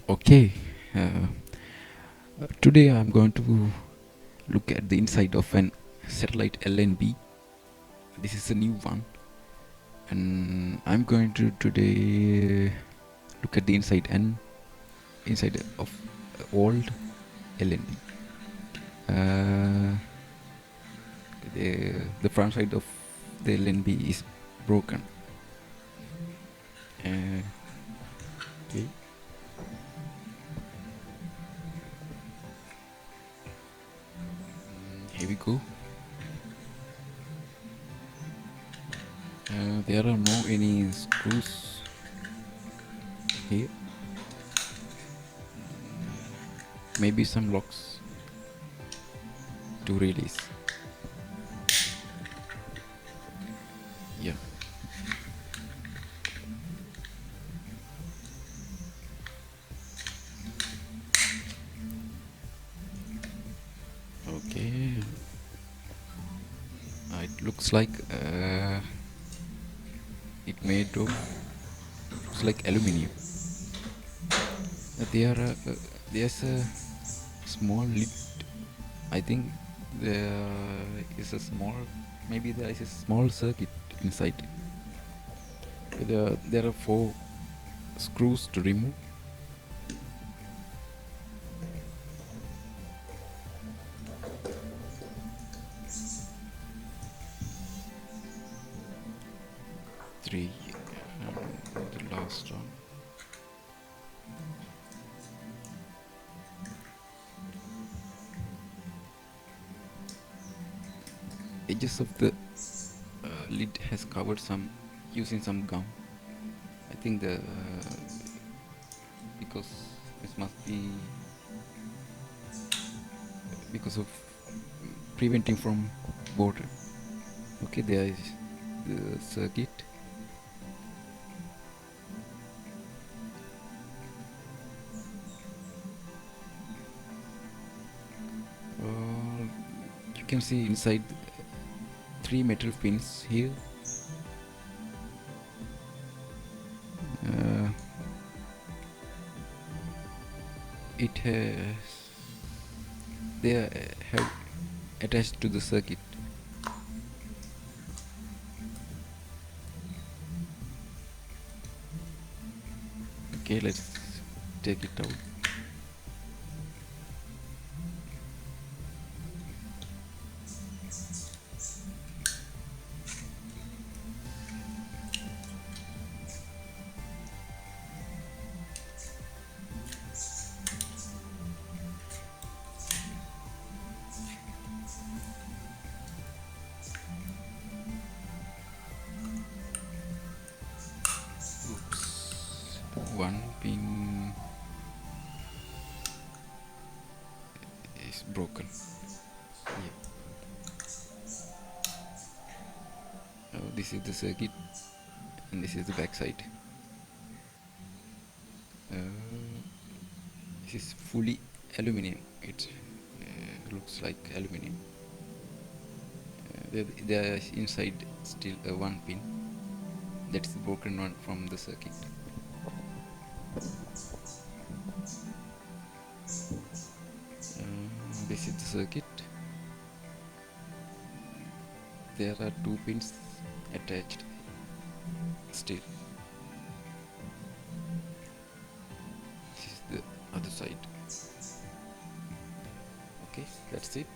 Okay, uh, today I'm going to look at the inside of an satellite LNB. This is a new one, and I'm going to today look at the inside of old LNB. Uh, the front side of the LNB is broken. Uh, okay. Here we go. There are no any screws here. Maybe some locks to release. Yeah. Okay. It looks like it made of looks like aluminium. There there's a small lid. I think there is a small, maybe there is a small circuit inside. There are four screws to remove. Three, and the last one. Edges of the lid has covered some using some gum. I think the because this must be because of preventing from water. Okay, there is the circuit. You can see inside three metal pins here. Uh, it has they have attached to the circuit. Okay, let's take it out. Oops, one pin is broken. Yeah. This is the circuit, and this is the back side. Uh, this is fully aluminium. It looks like aluminium. There is inside still one pin. That's the broken one from the circuit. This is the circuit. There are two pins attached still. This is the other side. Okay, that's it.